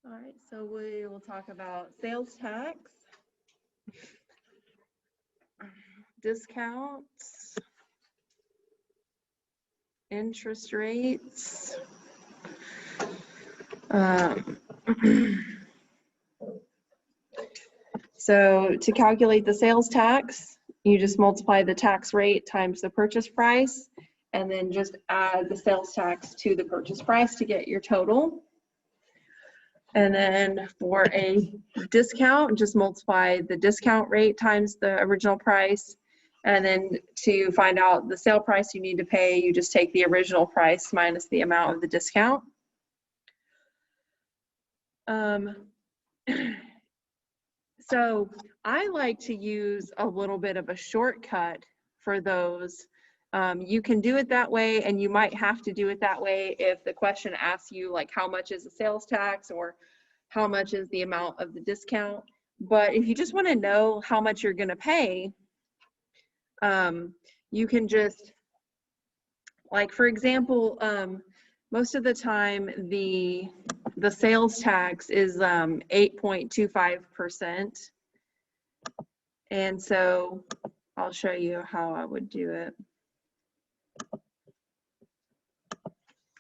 All right, so we will talk about sales tax, discounts, interest rates. So to calculate the sales tax, you just multiply the tax rate times the purchase price, and then just add the sales tax to the purchase price to get your total. And then for a discount, just multiply the discount rate times the original price. And then to find out the sale price you need to pay, you just take the original price minus the amount of the discount. So I like to use a little bit of a shortcut for those. You can do it that way, and you might have to do it that way if the question asks you like how much is the sales tax or how much is the amount of the discount. But if you just want to know how much you're going to pay, you can just, like for example, most of the time the sales tax is 8.25%. And so I'll show you how I would do it.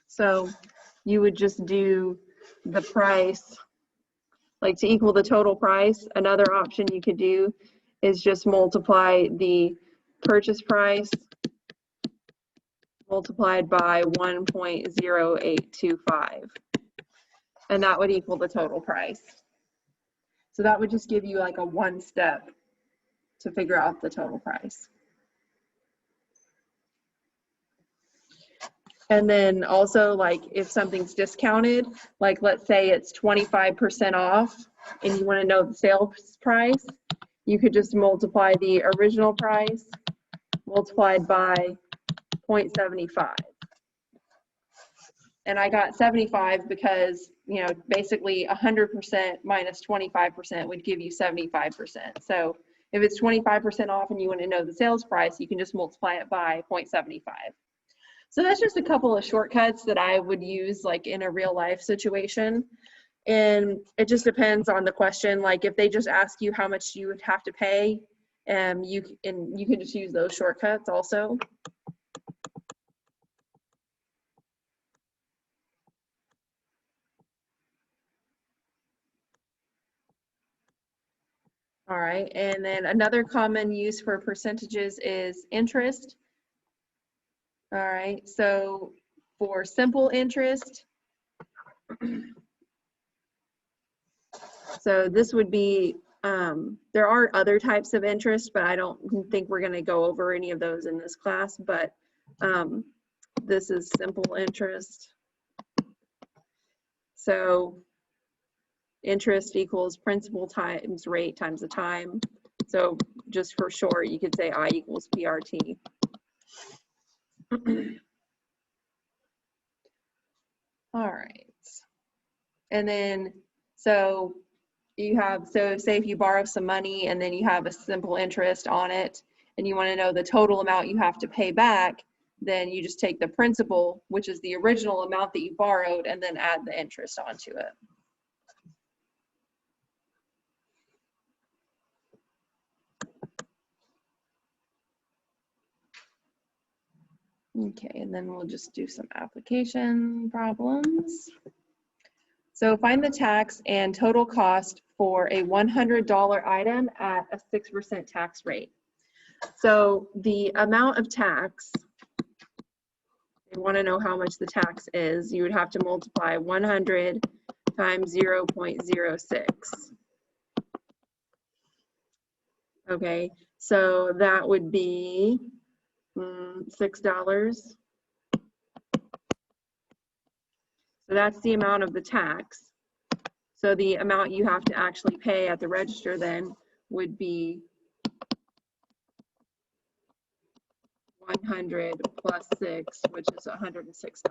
So you would just do the price, like to equal the total price. Another option you could do is just multiply the purchase price multiplied by 1.0825. And that would equal the total price. So that would just give you like a one step to figure out the total price. And then also, like if something's discounted, like let's say it's 25% off and you want to know the sales price, you could just multiply the original price multiplied by 0.75. And I got 75 because, you know, basically 100% minus 25% would give you 75%. So if it's 25% off and you want to know the sales price, you can just multiply it by 0.75. So that's just a couple of shortcuts that I would use like in a real life situation. And it just depends on the question. Like if they just ask you how much you would have to pay, you can just use those shortcuts also. All right, and then another common use for percentages is interest. All right, so for simple interest, so this would be, there are other types of interest, but I don't think we're gonna go over any of those in this class, but this is simple interest. So interest equals principal times rate times the time. So just for short, you could say I equals PRT. All right. And then, so you have, so say if you borrow some money and then you have a simple interest on it and you want to know the total amount you have to pay back, then you just take the principal, which is the original amount that you borrowed, and then add the interest onto it. Okay, and then we'll just do some application problems. So find the tax and total cost for a $100 item at a 6% tax rate. So the amount of tax, you want to know how much the tax is, you would have to multiply 100 times 0.06. Okay, so that would be $6. So that's the amount of the tax. So the amount you have to actually pay at the register then would be 100 plus 6, which is $106.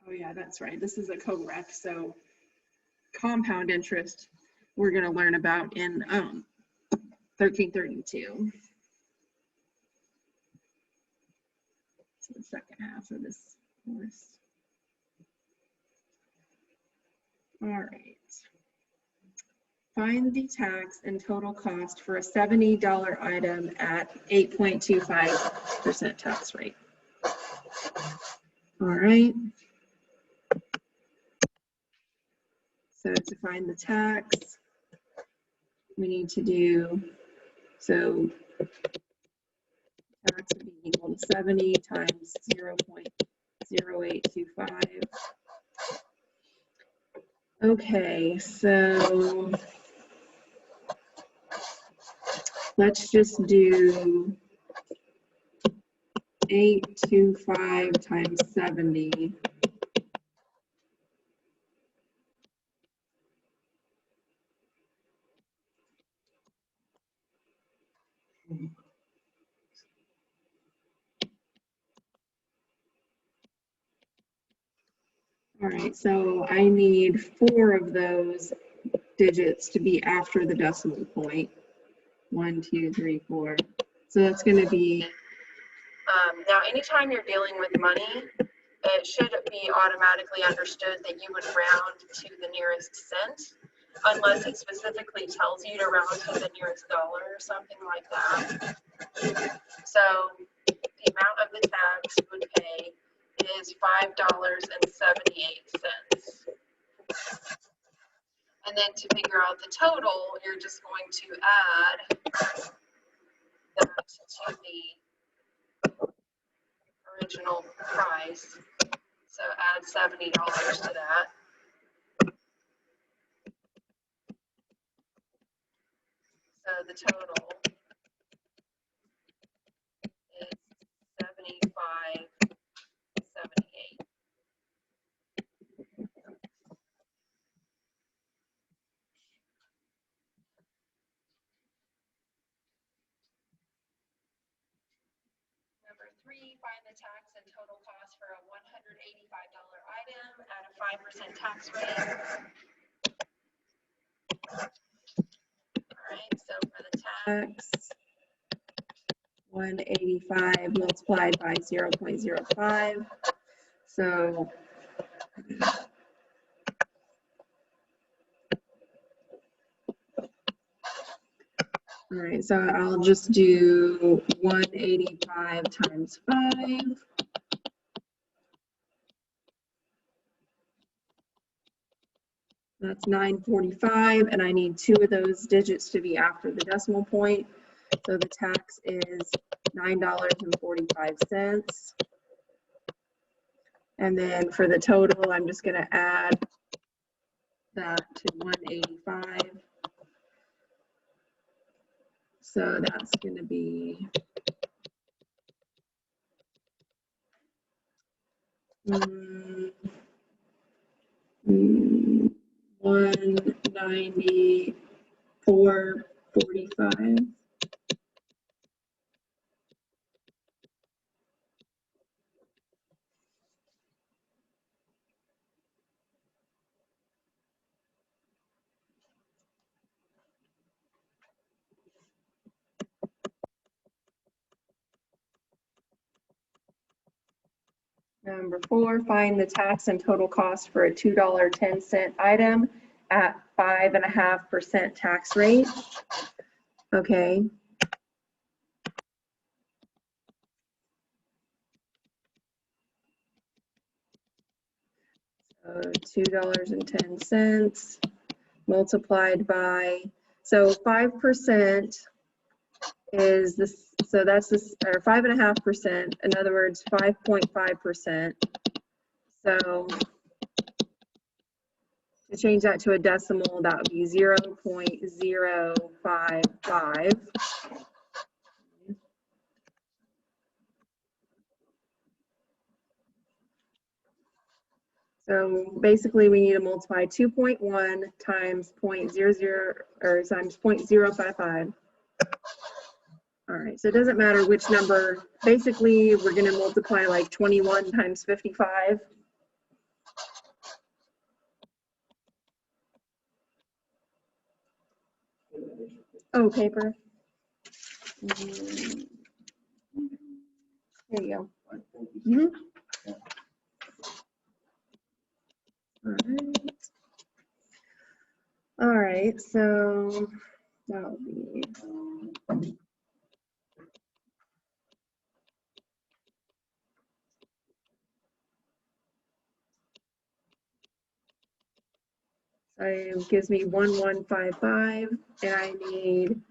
Oh yeah, that's right. This is a co-rec, so compound interest we're going to learn about in 1332. So the second half of this list. All right. Find the tax and total cost for a $70 item at 8.25% tax rate. All right. So to find the tax, we need to do, so tax would be equal to 70 times 0.0825. Okay, so let's just do 825 times 70. All right, so I need 4 of those digits to be after the decimal point. 1, 2, 3, 4. So that's going to be, now anytime you're dealing with money, it should be automatically understood that you would round to the nearest cent, unless it specifically tells you to round to the nearest dollar or something like that. So the amount of the tax you would pay is $5.78. And then to figure out the total, you're just going to add that to the original price. So add $70 to that. So the total is $75.78. Number 3, find the tax and total cost for a $185 item at a 5% tax rate. All right, so for the tax, 185 multiplied by 0.05. So all right, so I'll just do 185 times 5. That's 945, and I need 2 of those digits to be after the decimal point. So the tax is $9.45. And then for the total, I'm just going to add that to 185. So that's going to be 194.45. Number 4, find the tax and total cost for a $2.10 item at 5.5% tax rate. Okay. So $2.10 multiplied by, so 5% is this, so that's this, or 5.5%, in other words, 5.5%. So to change that to a decimal, that would be 0.055. So basically we need to multiply 2.1 times 0.00 or times 0.055. All right, so it doesn't matter which number. Basically, we're going to multiply like 21 times 55. Oh, paper. There you go. Mhm. All right, so that'll be so it gives me 1155, and I need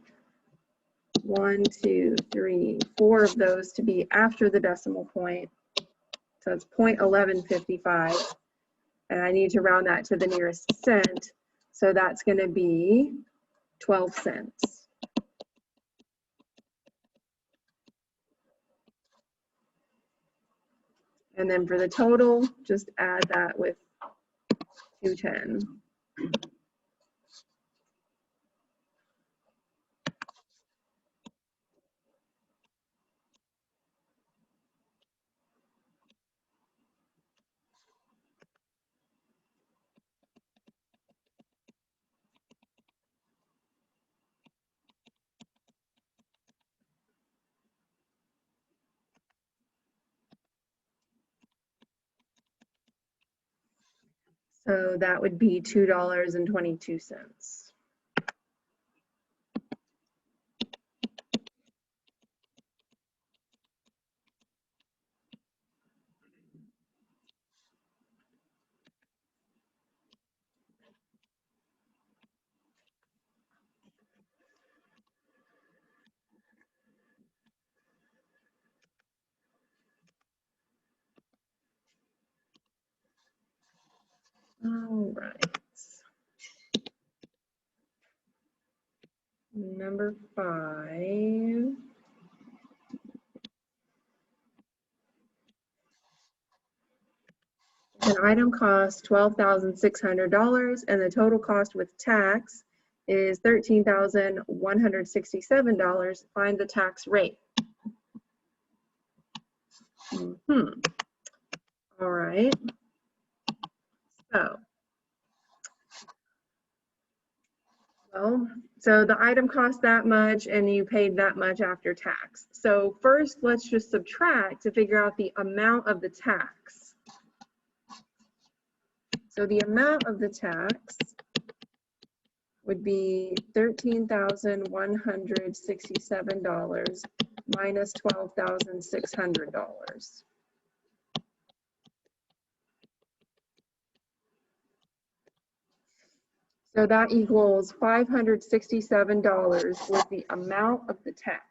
1, 2, 3, 4 of those to be after the decimal point. So it's 0.1155, and I need to round that to the nearest cent. So that's going to be 12 cents. And then for the total, just add that with 210. So that would be $2.22. All right. Number 5. An item costs $12,600 and the total cost with tax is $13,167. Find the tax rate. All right. So the item cost that much and you paid that much after tax. So first, let's just subtract to figure out the amount of the tax. So the amount of the tax would be $13,167 minus $12,600. So that equals $567 was the amount of the tax.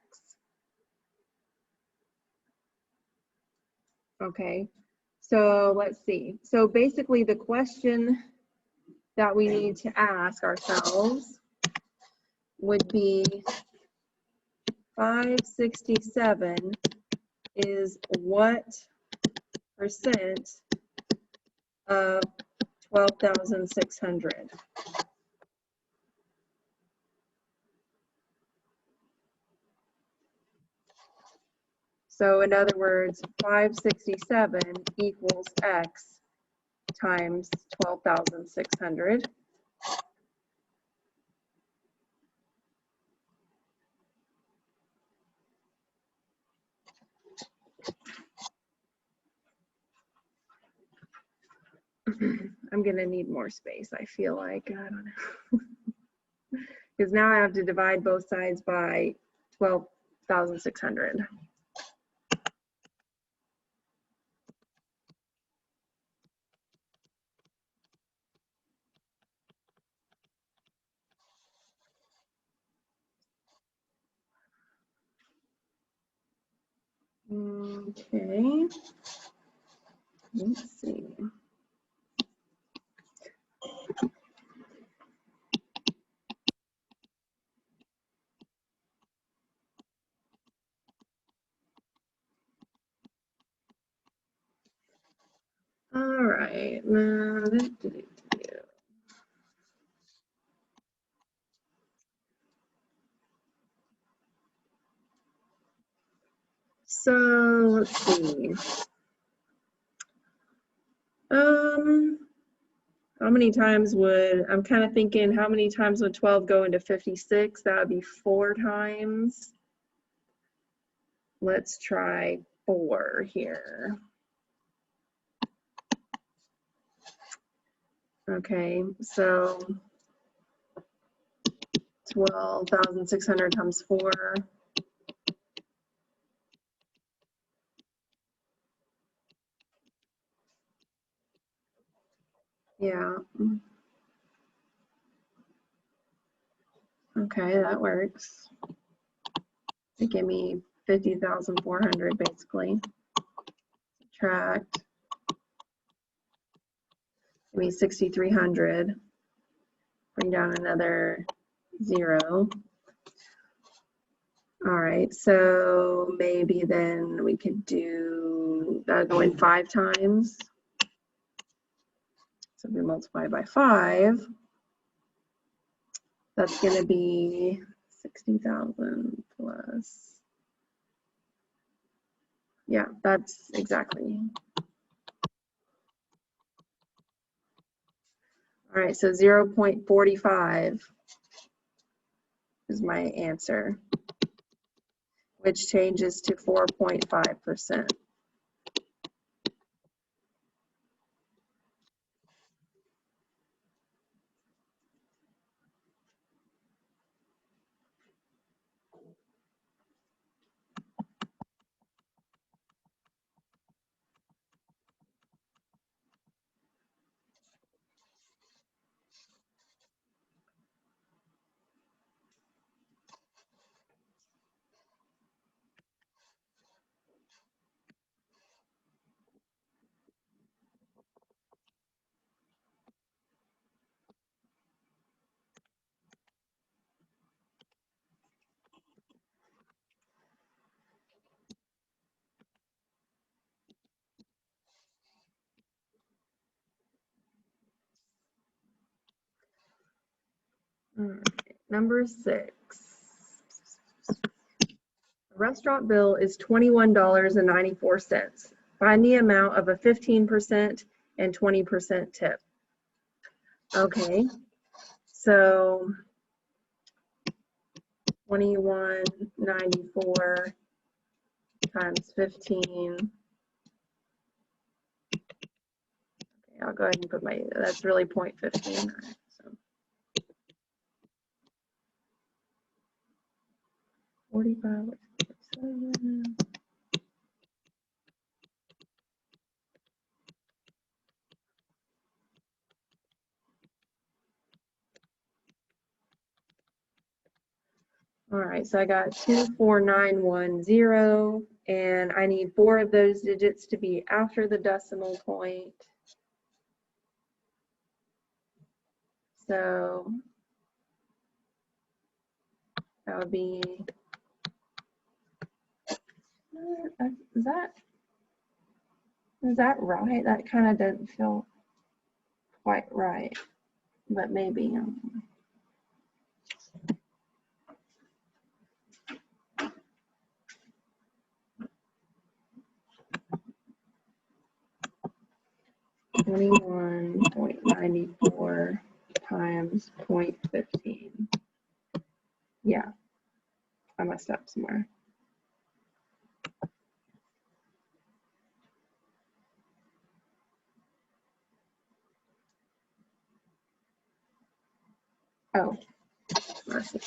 Okay, so let's see. So basically the question that we need to ask ourselves would be 567 is what percent of 12,600? So in other words, 567 equals X times 12,600. I'm gonna need more space, I feel like, I don't know. Because now I have to divide both sides by 12,600. Okay, let's see. All right, so let's see. How many times would, I'm kind of thinking, how many times would 12 go into 56? That would be 4 times. let's try 4 here. Okay, so 12,600 times 4. Yeah. Okay, that works. To give me 50,400 basically. Subtract. Give me 6,300. Bring down another 0. All right, so maybe then we could do that going 5 times. So if we multiply by 5, that's going to be 60,000 plus. Yeah, that's exactly. All right, so 0.45 is my answer, which changes to 4.5%. All right, number 6. A restaurant bill is $21.94. Find the amount of a 15% and 20% tip. Okay, so 21.94 times 15. Okay, I'll go ahead and put my, that's really 0.15. So 45. All right, so I got 24910, and I need 4 of those digits to be after the decimal point. So that would be, is that right? That kind of doesn't feel quite right, but maybe. 21.94 times 0.15. Yeah, I messed up somewhere. Oh, let's see.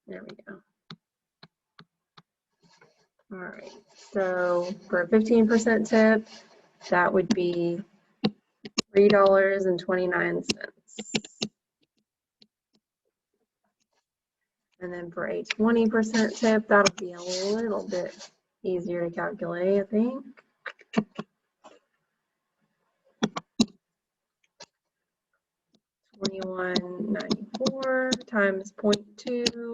There we go. All right, so for a 15% tip, that would be $3.29. And then for a 20% tip, that'll be a little bit easier to calculate, I think. $21.94 times 0.2.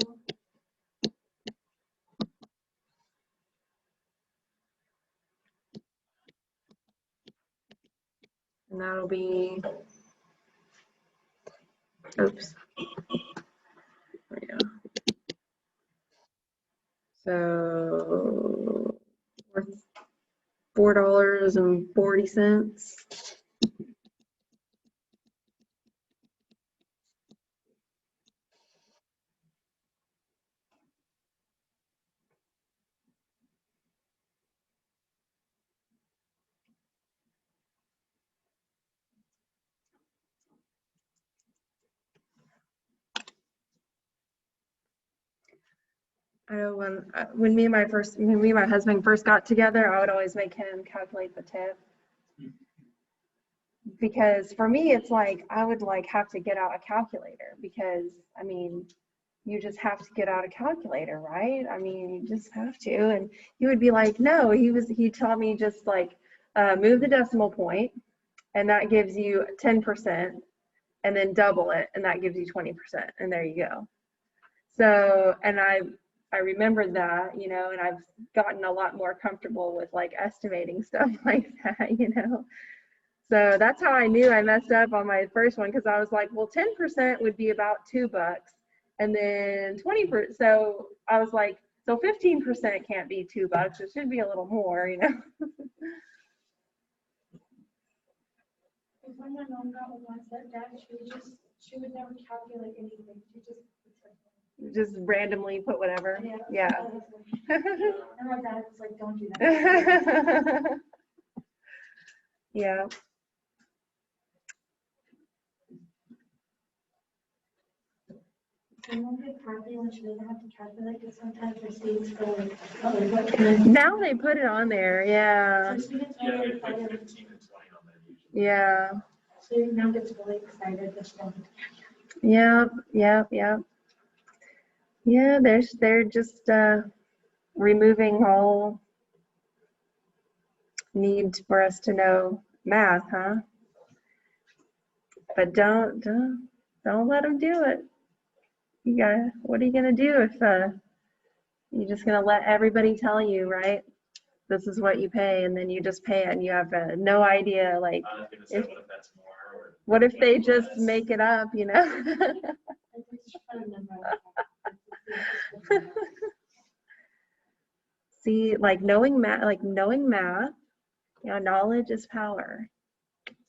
And that'll be, oops. There we go. So worth $4.40. I know when me and my husband first got together, I would always make him calculate the tip. Because for me, it's like I would like have to get out a calculator because I mean, you just have to get out a calculator, right? I mean, you just have to. And he would be like, no, he'd tell me just like move the decimal point, and that gives you 10%, and then double it, and that gives you 20%, and there you go. So, and I remembered that, you know, and I've gotten a lot more comfortable with like estimating stuff like that, you know. So that's how I knew I messed up on my first one, because I was like, well, 10% would be about $2, and then 20%. So I was like, so 15% can't be $2. It should be a little more, you know. When my mom got with my stepdad, she would never calculate anything. She just randomly put whatever. Yeah. And my dad was like, don't do that. Yeah. And mom get happy when she doesn't have to calculate, because sometimes receipts go like, now they put it on there. Yeah. So she gets really excited. 15 and 20 on that usually. Yeah. She now gets really excited that she doesn't. Yep. Yeah, they're just removing all need for us to know math, huh? But don't let them do it. What are you gonna do if you're just gonna let everybody tell you, right? This is what you pay, and then you just pay it, and you have no idea, like, say, what if that's more, or what if they just make it up, you know? See, like knowing math, you know, knowledge is power.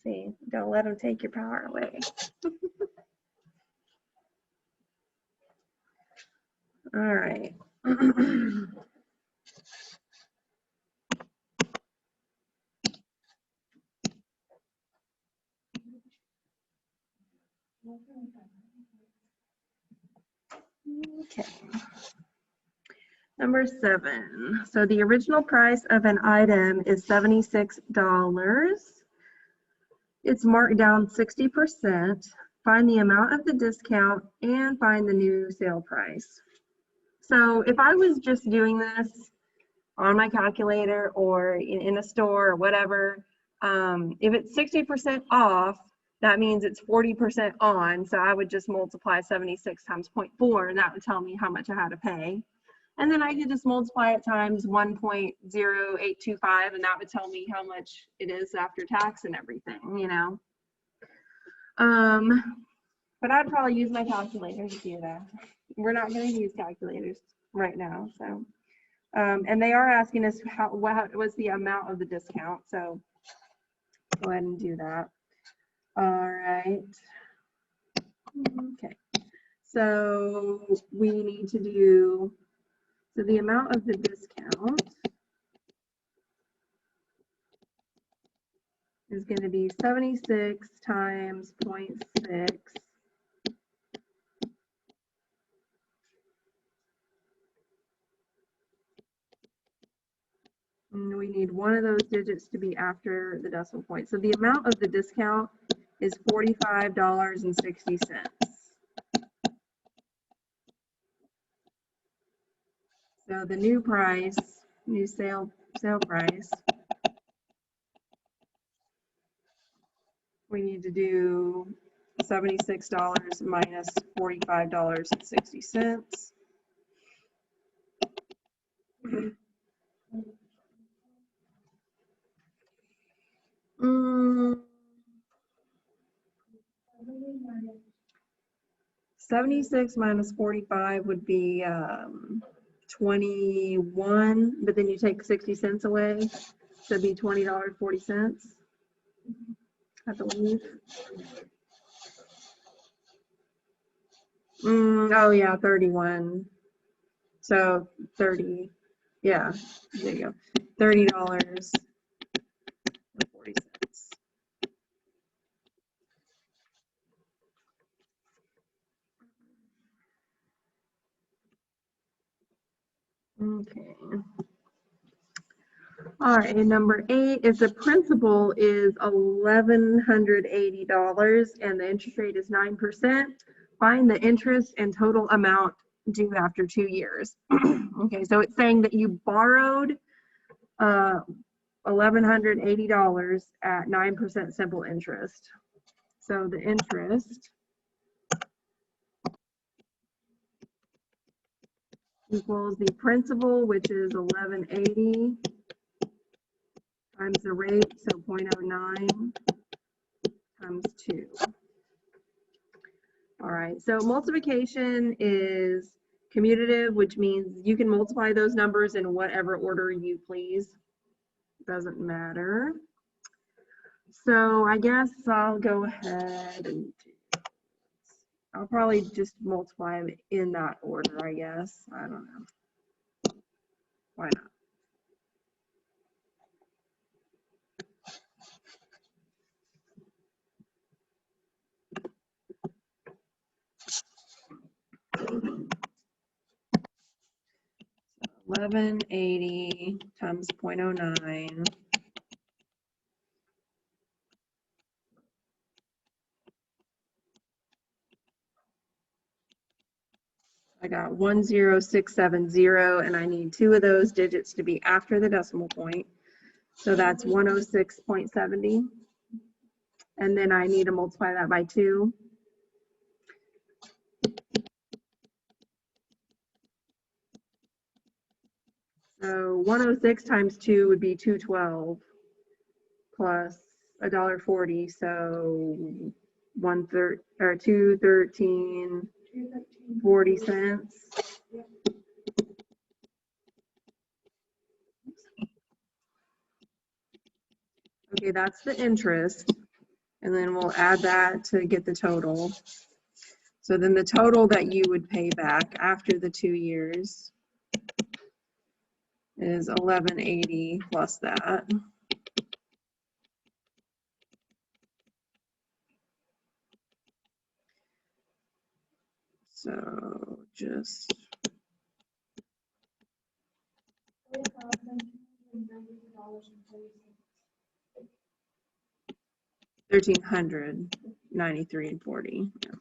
See, don't let them take your power away. All right. Okay. Number 7. So the original price of an item is $76. It's marked down 60%. Find the amount of the discount and find the new sale price. So if I was just doing this on my calculator or in a store or whatever, if it's 60% off, that means it's 40% on. So I would just multiply 76 times 0.4, and that would tell me how much I had to pay. And then I could just multiply it times 1.0825, and that would tell me how much it is after tax and everything, you know. But I'd probably use my calculator to do that. We're not going to use calculators right now, so. And they are asking us what was the amount of the discount, so go ahead and do that. All right. Okay. So we need to do, so the amount of the discount is going to be 76 times 0.6. And we need one of those digits to be after the decimal point. So the amount of the discount is $45.60. So the new price, new sale price, we need to do $76 minus $45.60. 76 minus 45 would be 21, but then you take 60 cents away, so it'd be $20.40, I believe. Oh yeah, 31. So 30, yeah, there you go. $30.40. Okay. All right, and number 8, if the principal is $1,180 and the interest rate is 9%, find the interest and total amount due after 2 years. Okay, so it's saying that you borrowed $1,180 at 9% simple interest. So the interest equals the principal, which is 1180, times the rate, so 0.09 times 2. All right, so multiplication is commutative, which means you can multiply those numbers in whatever order you please. Doesn't matter. So I guess I'll go ahead and I'll probably just multiply them in that order, I guess. I don't know. Why not? $1,180 times 0.09. I got 10670, and I need 2 of those digits to be after the decimal point. So that's 106.70. And then I need to multiply that by 2. So 106 times 2 would be 212 plus $1.40. So 213.40. Okay, that's the interest. And then we'll add that to get the total. So then the total that you would pay back after the 2 years is 1180 plus that. So just $1,393.40. Yeah.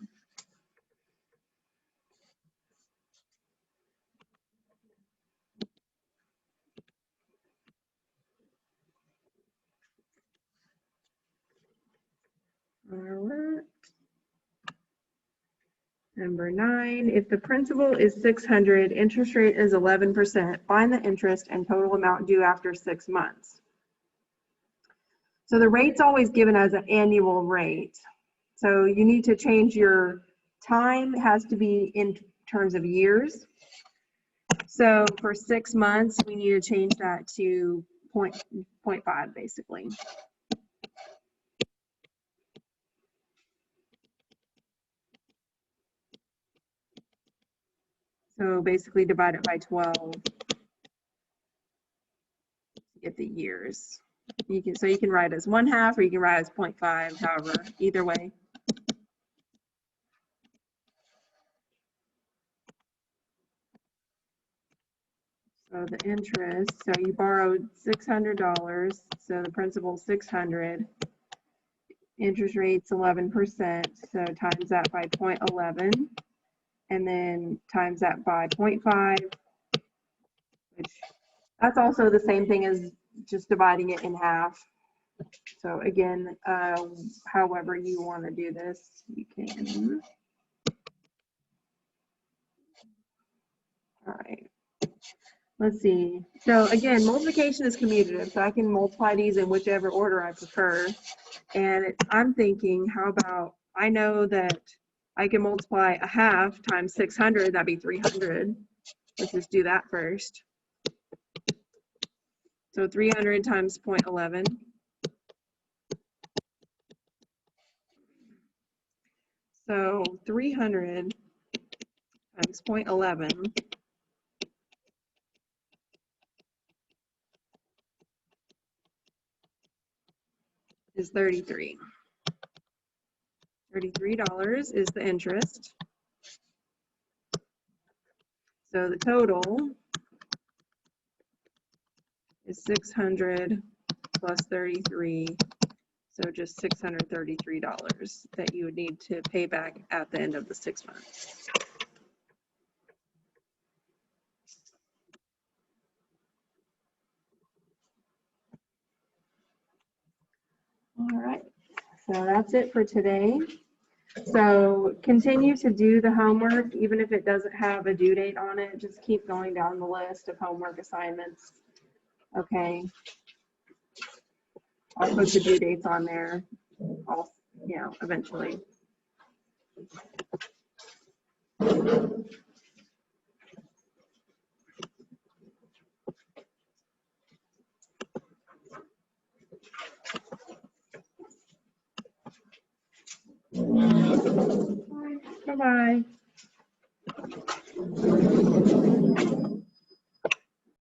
All right. Number 9, if the principal is $600, interest rate is 11%, find the interest and total amount due after 6 months. So the rate's always given as an annual rate. So you need to change your time, has to be in terms of years. So for 6 months, we need to change that to 0.5 basically. So basically divide it by 12 to get the years. You can write as 1/2 or you can write as 0.5, however, either way. So the interest, so you borrowed $600, so the principal $600. Interest rate's 11%, so times that by 0.11, and then times that by 0.5, which that's also the same thing as just dividing it in half. So again, however you want to do this, you can. All right. Let's see. So again, multiplication is commutative, so I can multiply these in whichever order I prefer. And I'm thinking, how about I know that I can multiply a half times 600, that'd be 300. Let's just do that first. So 300 times 0.11. So 300 times 0.11 is 33. $33 is the interest. So the total is 600 plus 33. So just $633 that you would need to pay back at the end of the 6 months. All right, so that's it for today. So continue to do the homework, even if it doesn't have a due date on it, just keep going down the list of homework assignments. Okay. I'll put the due dates on there, eventually. Bye-bye.